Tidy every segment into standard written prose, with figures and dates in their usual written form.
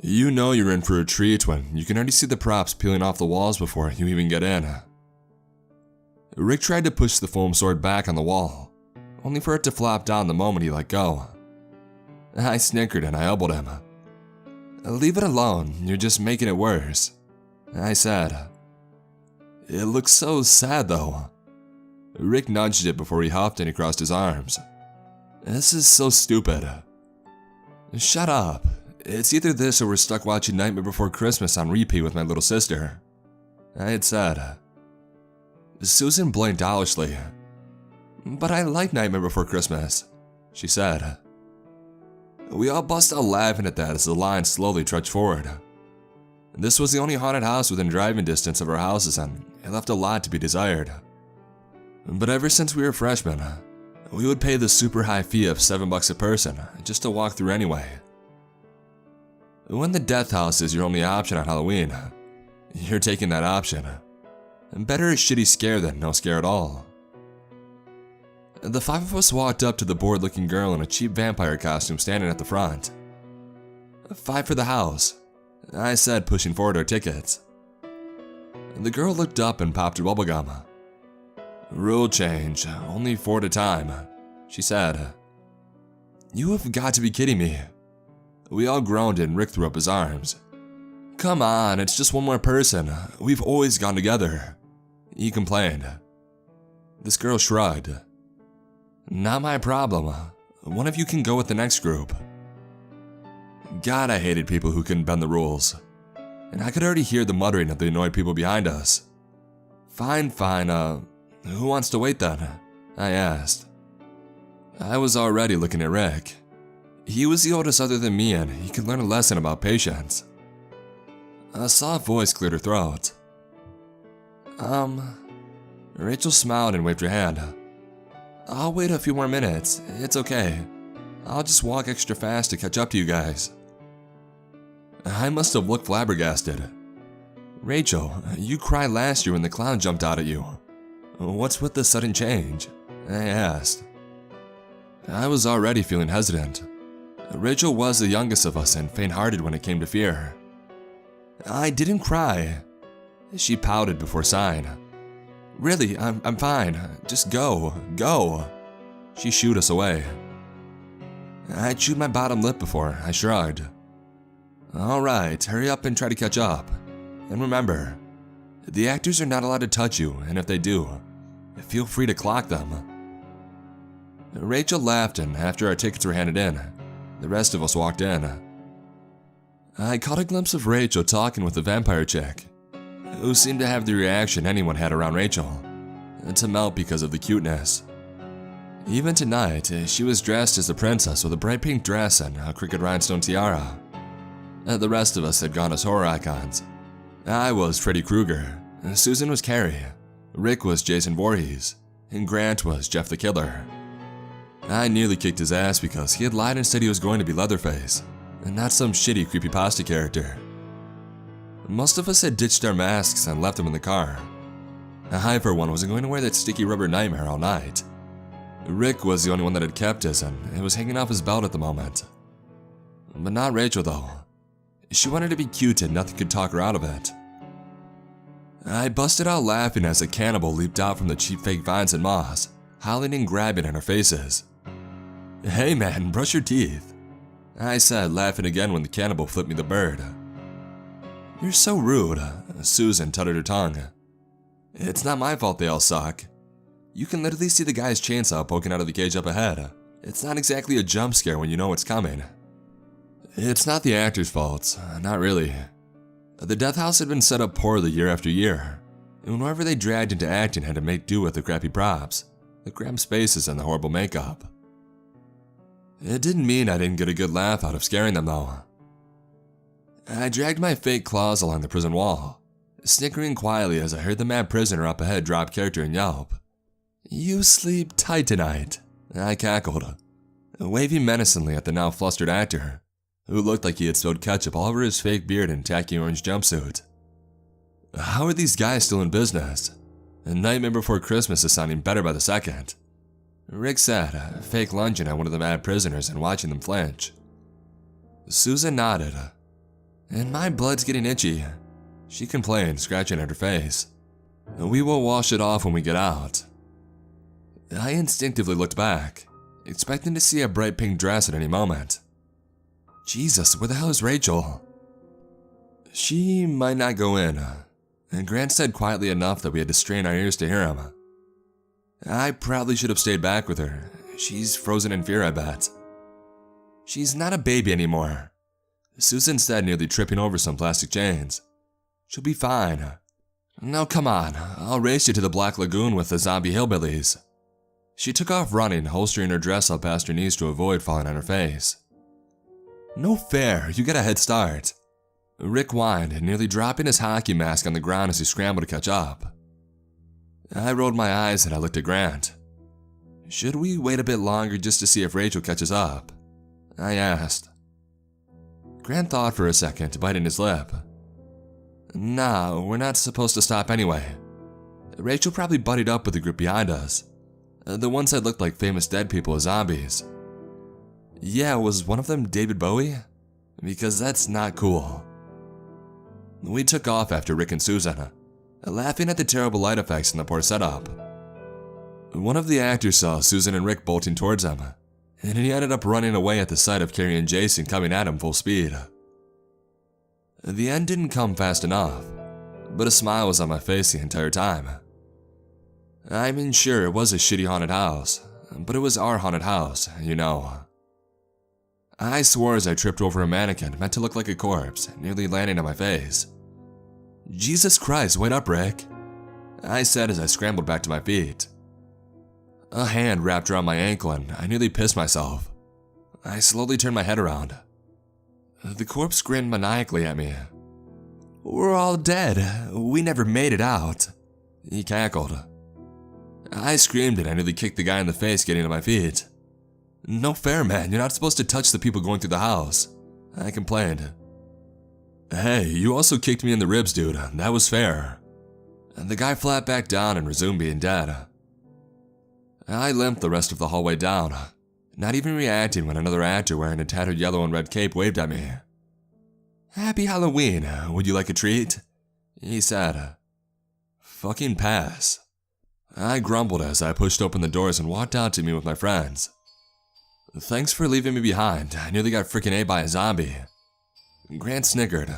You know you're in for a treat when you can already see the props peeling off the walls before you even get in. Rick tried to push the foam sword back on the wall, only for it to flop down the moment he let go. I snickered and I elbowed him. "Leave it alone, you're just making it worse," I said. "It looks so sad though." Rick nudged it before he huffed and he crossed his arms. "This is so stupid." "Shut up. It's either this or we're stuck watching Nightmare Before Christmas on repeat with my little sister," I had said. Susan blinked owlishly. "But I like Nightmare Before Christmas," she said. We all bust out laughing at that as the line slowly trudged forward. This was the only haunted house within driving distance of our houses, and it left a lot to be desired. But ever since we were freshmen, we would pay the super high fee of $7 a person just to walk through anyway. When the death house is your only option on Halloween, you're taking that option. Better a shitty scare than no scare at all. The five of us walked up to the bored-looking girl in a cheap vampire costume standing at the front. "$5 for the house," I said, pushing forward our tickets. The girl looked up and popped her bubblegum. "Rule change, only 4 at a time," she said. "You have got to be kidding me." We all groaned and Rick threw up his arms. "Come on, it's just one more person. We've always gone together," he complained. This girl shrugged. "Not my problem. One of you can go with the next group." God, I hated people who couldn't bend the rules. And I could already hear the muttering of the annoyed people behind us. Fine, who wants to wait then?" I asked. I was already looking at Rick. He was the oldest other than me and he could learn a lesson about patience. A soft voice cleared her throat. Rachel smiled and waved her hand. "I'll wait a few more minutes, it's okay. I'll just walk extra fast to catch up to you guys." I must have looked flabbergasted. "Rachel, you cried last year when the clown jumped out at you. What's with the sudden change?" I asked. I was already feeling hesitant. Rachel was the youngest of us and faint-hearted when it came to fear. "I didn't cry," she pouted before sighing. "Really, I'm fine. Just go. She shooed us away. I chewed my bottom lip before I shrugged. "Alright, hurry up and try to catch up. And remember, the actors are not allowed to touch you, and if they do, feel free to clock them." Rachel laughed, and after our tickets were handed in, the rest of us walked in. I caught a glimpse of Rachel talking with the vampire chick, who seemed to have the reaction anyone had around Rachel, to melt because of the cuteness. Even tonight, she was dressed as a princess with a bright pink dress and a crooked rhinestone tiara. The rest of us had gone as horror icons. I was Freddy Krueger, Susan was Kari, Rick was Jason Voorhees, and Grant was Jeff the Killer. I nearly kicked his ass because he had lied and said he was going to be Leatherface, and not some shitty creepypasta character. Most of us had ditched our masks and left them in the car. I, for one, wasn't going to wear that sticky rubber nightmare all night. Rick was the only one that had kept his, and it was hanging off his belt at the moment. But not Rachel, though. She wanted to be cute and nothing could talk her out of it. I busted out laughing as a cannibal leaped out from the cheap fake vines and moss, howling and grabbing at our faces. "Hey man, brush your teeth," I said, laughing again when the cannibal flipped me the bird. "You're so rude," Susan tutted her tongue. "It's not my fault they all suck. You can literally see the guy's chainsaw poking out of the cage up ahead. It's not exactly a jump scare when you know what's coming." It's not the actor's fault, not really. The death house had been set up poorly year after year, and whoever they dragged into acting had to make do with the crappy props, the cramped spaces, and the horrible makeup. It didn't mean I didn't get a good laugh out of scaring them though. I dragged my fake claws along the prison wall, snickering quietly as I heard the mad prisoner up ahead drop character and yelp. "You sleep tight tonight," I cackled, waving menacingly at the now flustered actor, who looked like he had spilled ketchup all over his fake beard and tacky orange jumpsuit. How are these guys still in business? A Nightmare Before Christmas is sounding better by the second. Rick said, fake lunging at one of the mad prisoners and watching them flinch. Susan nodded. And my blood's getting itchy, she complained, scratching at her face. We will wash it off when we get out. I instinctively looked back, expecting to see a bright pink dress at any moment. Jesus, where the hell is Rachel? She might not go in, and Grant said quietly enough that we had to strain our ears to hear him. I probably should have stayed back with her. She's frozen in fear, I bet. She's not a baby anymore, Susan said, nearly tripping over some plastic chains. She'll be fine. Now come on, I'll race you to the Black Lagoon with the zombie hillbillies. She took off running, holstering her dress up past her knees to avoid falling on her face. No fair, you get a head start. Rick whined, nearly dropping his hockey mask on the ground as he scrambled to catch up. I rolled my eyes and I looked at Grant. Should we wait a bit longer just to see if Rachel catches up? I asked. Grant thought for a second, biting his lip. Nah, we're not supposed to stop anyway. Rachel probably buddied up with the group behind us. The ones that looked like famous dead people as zombies. Yeah, was one of them David Bowie? Because that's not cool. We took off after Rick and Susan, laughing at the terrible light effects in the poor setup. One of the actors saw Susan and Rick bolting towards him, and he ended up running away at the sight of Kari and Jason coming at him full speed. The end didn't come fast enough, but a smile was on my face the entire time. I mean, sure, it was a shitty haunted house, but it was our haunted house, you know. I swore as I tripped over a mannequin meant to look like a corpse, nearly landing on my face. Jesus Christ, wait up, Rick, I said as I scrambled back to my feet. A hand wrapped around my ankle and I nearly pissed myself. I slowly turned my head around. The corpse grinned maniacally at me. We're all dead. We never made it out, he cackled. I screamed and I nearly kicked the guy in the face getting to my feet. No fair, man. You're not supposed to touch the people going through the house, I complained. Hey, you also kicked me in the ribs, dude. That was fair. The guy flat back down and resumed being dead. I limped the rest of the hallway down, not even reacting when another actor wearing a tattered yellow and red cape waved at me. Happy Halloween, would you like a treat? He said. Fucking pass. I grumbled as I pushed open the doors and walked out to meet with my friends. Thanks for leaving me behind. I nearly got freaking ate by a zombie. Grant snickered.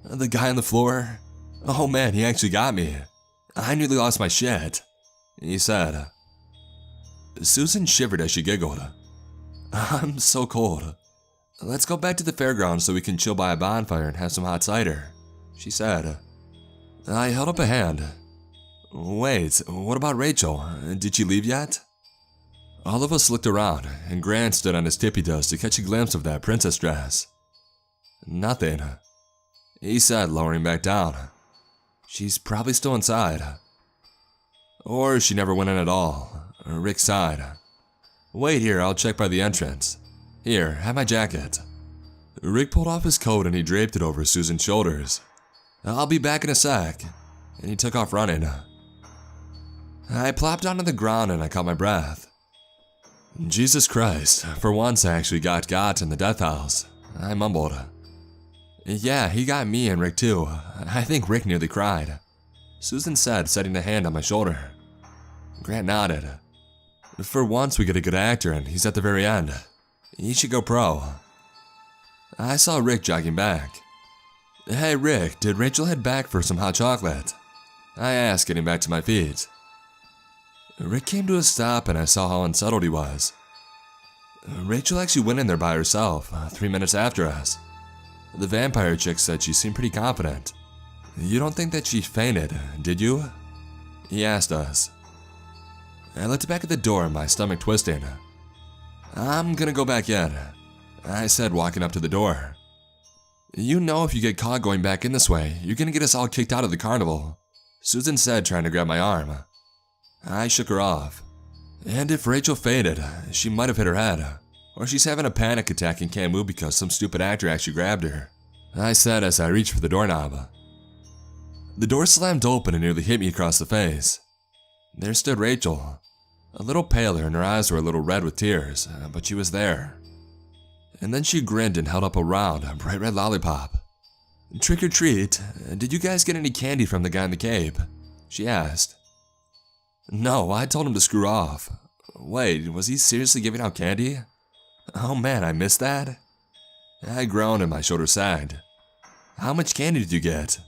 The guy on the floor? Oh man, he actually got me. I nearly lost my shit, he said. Susan shivered as she giggled. I'm so cold. Let's go back to the fairgrounds so we can chill by a bonfire and have some hot cider, she said. I held up a hand. Wait, what about Rachel? Did she leave yet? All of us looked around, and Grant stood on his tippy toes to catch a glimpse of that princess dress. Nothing, he said, lowering back down. She's probably still inside. Or she never went in at all, Rick sighed. Wait here, I'll check by the entrance. Here, have my jacket. Rick pulled off his coat and he draped it over Susan's shoulders. I'll be back in a sec, and he took off running. I plopped onto the ground and I caught my breath. Jesus Christ, for once I actually got in the death house, I mumbled. Yeah, he got me and Rick too. I think Rick nearly cried, Susan said, setting a hand on my shoulder. Grant nodded. For once we get a good actor and he's at the very end. He should go pro. I saw Rick jogging back. Hey Rick, did Rachel head back for some hot chocolate? I asked, getting back to my feet. Rick came to a stop and I saw how unsettled he was. Rachel actually went in there by herself, 3 minutes after us. The vampire chick said she seemed pretty confident. You don't think that she fainted, did you? He asked us. I looked back at the door, my stomach twisting. I'm gonna go back in, I said, walking up to the door. You know if you get caught going back in this way, you're gonna get us all kicked out of the carnival, Susan said, trying to grab my arm. I shook her off. And if Rachel fainted, she might have hit her head, or she's having a panic attack and can't move because some stupid actor actually grabbed her, I said as I reached for the doorknob. The door slammed open and nearly hit me across the face. There stood Rachel, a little paler and her eyes were a little red with tears, but she was there. And then she grinned and held up a round, bright red lollipop. "Trick or treat, did you guys get any candy from the guy in the cape?" she asked. "No, I told him to screw off." "Wait, was he seriously giving out candy?" "Oh man, I missed that." I groaned and my shoulders sagged. "How much candy did you get?"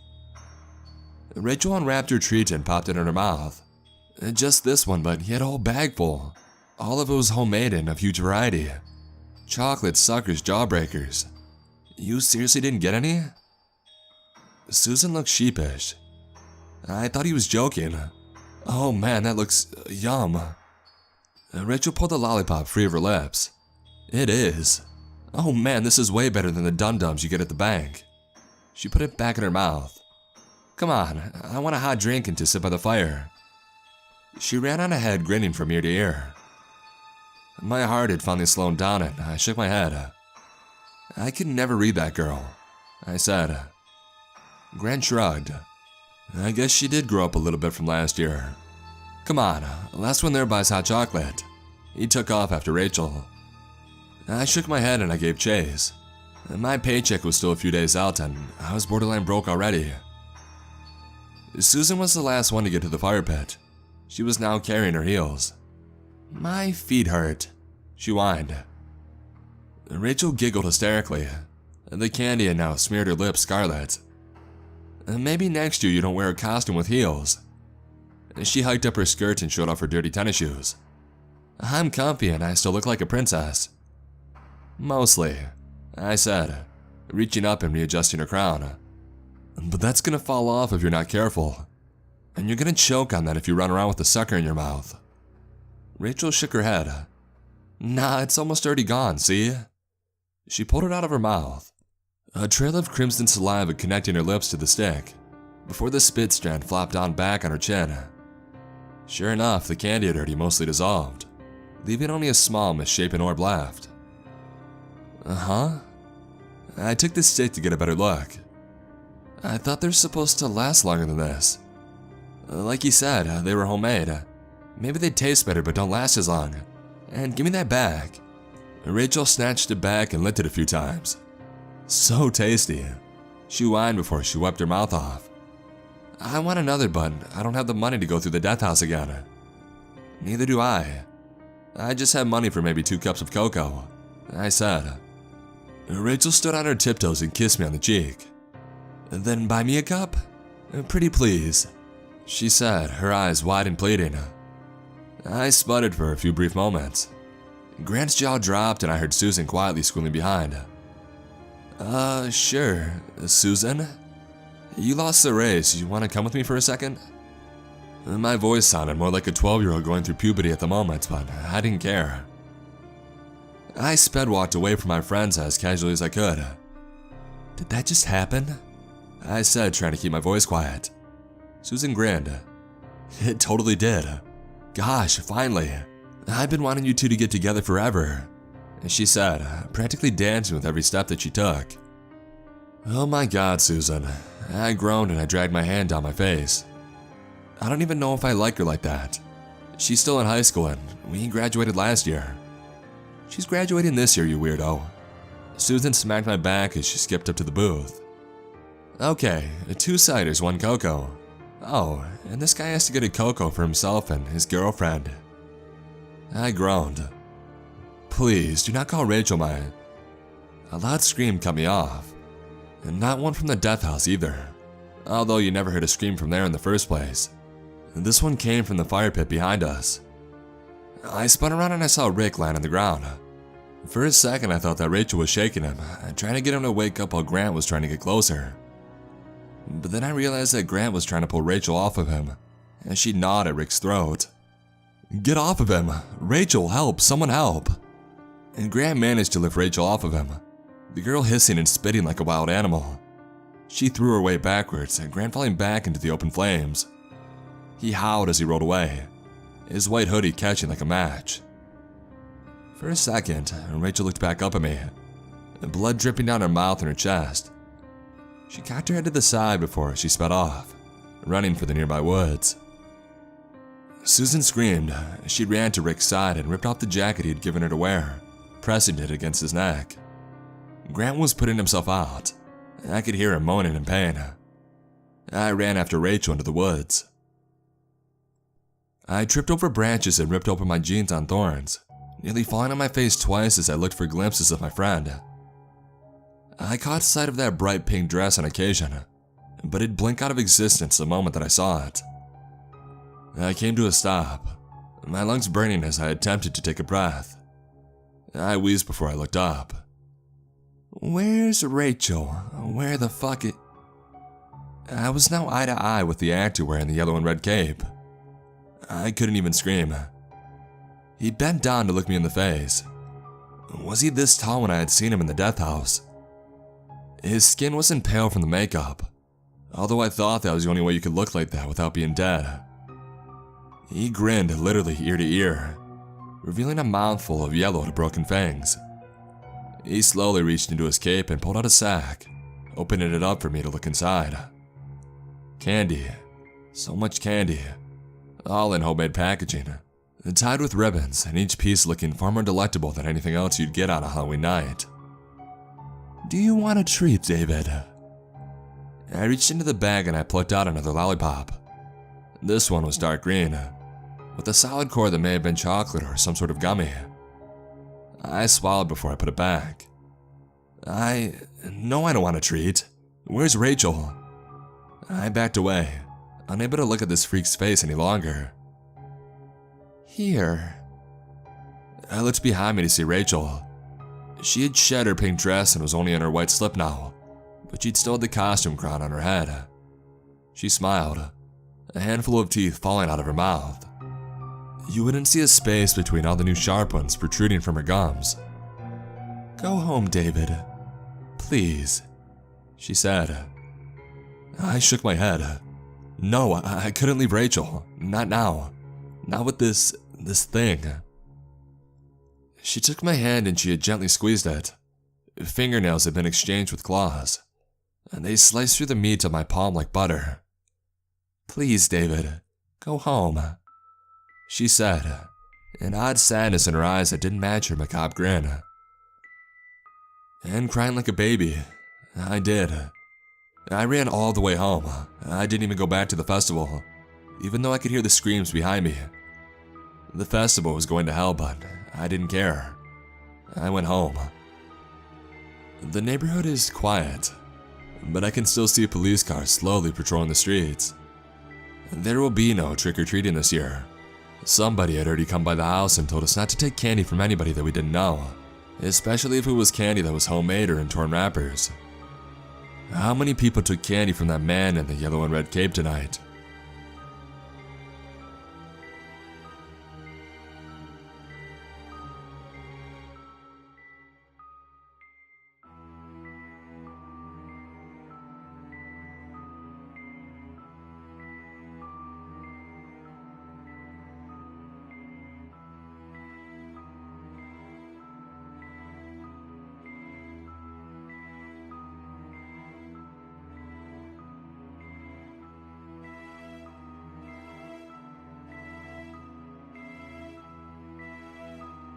Rachel unwrapped her treat and popped it in her mouth. "Just this one, but he had a whole bag full. All of it was homemade and of huge variety. Chocolate, suckers, jawbreakers. You seriously didn't get any?" Susan looked sheepish. I thought he was joking. "Oh man, that looks yum." Rachel pulled the lollipop free of her lips. "It is. Oh man, this is way better than the dum-dums you get at the bank." She put it back in her mouth. "Come on, I want a hot drink and to sit by the fire." She ran on ahead, grinning from ear to ear. My heart had finally slowed down and I shook my head. "I could never read that girl," I said. Grant shrugged. "I guess she did grow up a little bit from last year. Come on, last one there buys hot chocolate." He took off after Rachel. I shook my head and I gave chase. My paycheck was still a few days out and I was borderline broke already. Susan was the last one to get to the fire pit. She was now carrying her heels. "My feet hurt," she whined. Rachel giggled hysterically. The candy had now smeared her lips scarlet. "Maybe next year you don't wear a costume with heels." She hiked up her skirt and showed off her dirty tennis shoes. "I'm comfy and I still look like a princess." "Mostly," I said, reaching up and readjusting her crown. "But that's gonna fall off if you're not careful. And you're gonna choke on that if you run around with a sucker in your mouth." Rachel shook her head. "Nah, it's almost already gone, see?" She pulled it out of her mouth. A trail of crimson saliva connecting her lips to the stick, before the spit strand flopped down back on her chin. Sure enough, the candy had already mostly dissolved, leaving only a small misshapen orb left. "Uh-huh." I took the stick to get a better look. "I thought they're supposed to last longer than this. Like you said, they were homemade. Maybe they'd taste better but don't last as long. And give me that back." Rachel snatched it back and licked it a few times. "So tasty," she whined before she wiped her mouth off. "I want another, but I don't have the money to go through the death house again." "Neither do I. I just have money for maybe 2 cups of cocoa," I said. Rachel stood on her tiptoes and kissed me on the cheek. "Then buy me a cup? Pretty please," she said, her eyes wide and pleading. I sputtered for a few brief moments. Grant's jaw dropped and I heard Susan quietly squealing behind. Sure, Susan? You lost the race, you want to come with me for a second?" My voice sounded more like a 12-year-old going through puberty at the moment, but I didn't care. I walked away from my friends as casually as I could. "Did that just happen?" I said, trying to keep my voice quiet. Susan grinned. "It totally did. Gosh, finally. I've been wanting you two to get together forever," she said, practically dancing with every step that she took. "Oh my God, Susan." I groaned and I dragged my hand down my face. "I don't even know if I like her like that. She's still in high school and we graduated last year." "She's graduating this year, you weirdo." Susan smacked my back as she skipped up to the booth. "Okay, 2 ciders, 1 cocoa. Oh, and this guy has to get a cocoa for himself and his girlfriend." I groaned. "Please, do not call Rachel mine." A loud scream cut me off. And not one from the death house either, although you never heard a scream from there in the first place. This one came from the fire pit behind us. I spun around and I saw Rick lying on the ground. For a second I thought that Rachel was shaking him, trying to get him to wake up while Grant was trying to get closer. But then I realized that Grant was trying to pull Rachel off of him, as she gnawed at Rick's throat. "Get off of him! Rachel, help! Someone help!" And Grant managed to lift Rachel off of him, the girl hissing and spitting like a wild animal. She threw her weight backwards, and Grant falling back into the open flames. He howled as he rolled away, his white hoodie catching like a match. For a second, Rachel looked back up at me, blood dripping down her mouth and her chest. She cocked her head to the side before she sped off, running for the nearby woods. Susan screamed. She ran to Rick's side and ripped off the jacket he had given her to wear, pressing it against his neck. Grant was putting himself out. I could hear him moaning in pain. I ran after Rachel into the woods. I tripped over branches and ripped open my jeans on thorns, nearly falling on my face twice as I looked for glimpses of my friend. I caught sight of that bright pink dress on occasion, but it'd blink out of existence the moment that I saw it. I came to a stop, my lungs burning as I attempted to take a breath. I wheezed before I looked up. Where's Rachel? Where the fuck it? I was now eye to eye with the actor wearing the yellow and red cape. I couldn't even scream. He bent down to look me in the face. Was he this tall when I had seen him in the death house? His skin wasn't pale from the makeup, although I thought that was the only way you could look like that without being dead. He grinned literally ear to ear, revealing a mouthful of yellow to broken fangs. He slowly reached into his cape and pulled out a sack, opening it up for me to look inside. Candy. So much candy. All in homemade packaging, tied with ribbons, and each piece looking far more delectable than anything else you'd get on a Halloween night. Do you want a treat, David? I reached into the bag and I plucked out another lollipop. This one was dark green, with a solid core that may have been chocolate or some sort of gummy. I swallowed before I put it back. No, I don't want a treat. Where's Rachel? I backed away, unable to look at this freak's face any longer. Here. I looked behind me to see Rachel. She had shed her pink dress and was only in her white slip now, but she'd still had the costume crown on her head. She smiled, a handful of teeth falling out of her mouth. You wouldn't see a space between all the new sharp ones protruding from her gums. Go home, David. Please, she said. I shook my head. No, I couldn't leave Rachel. Not now. Not with this thing. She took my hand and she had gently squeezed it. Fingernails had been exchanged with claws, and they sliced through the meat of my palm like butter. Please, David, go home, she said, an odd sadness in her eyes that didn't match her macabre grin. And crying like a baby, I did. I ran all the way home. I didn't even go back to the festival, even though I could hear the screams behind me. The festival was going to hell, but I didn't care. I went home. The neighborhood is quiet, but I can still see police cars slowly patrolling the streets. There will be no trick-or-treating this year. Somebody had already come by the house and told us not to take candy from anybody that we didn't know, especially if it was candy that was homemade or in torn wrappers. How many people took candy from that man in the yellow and red cape tonight?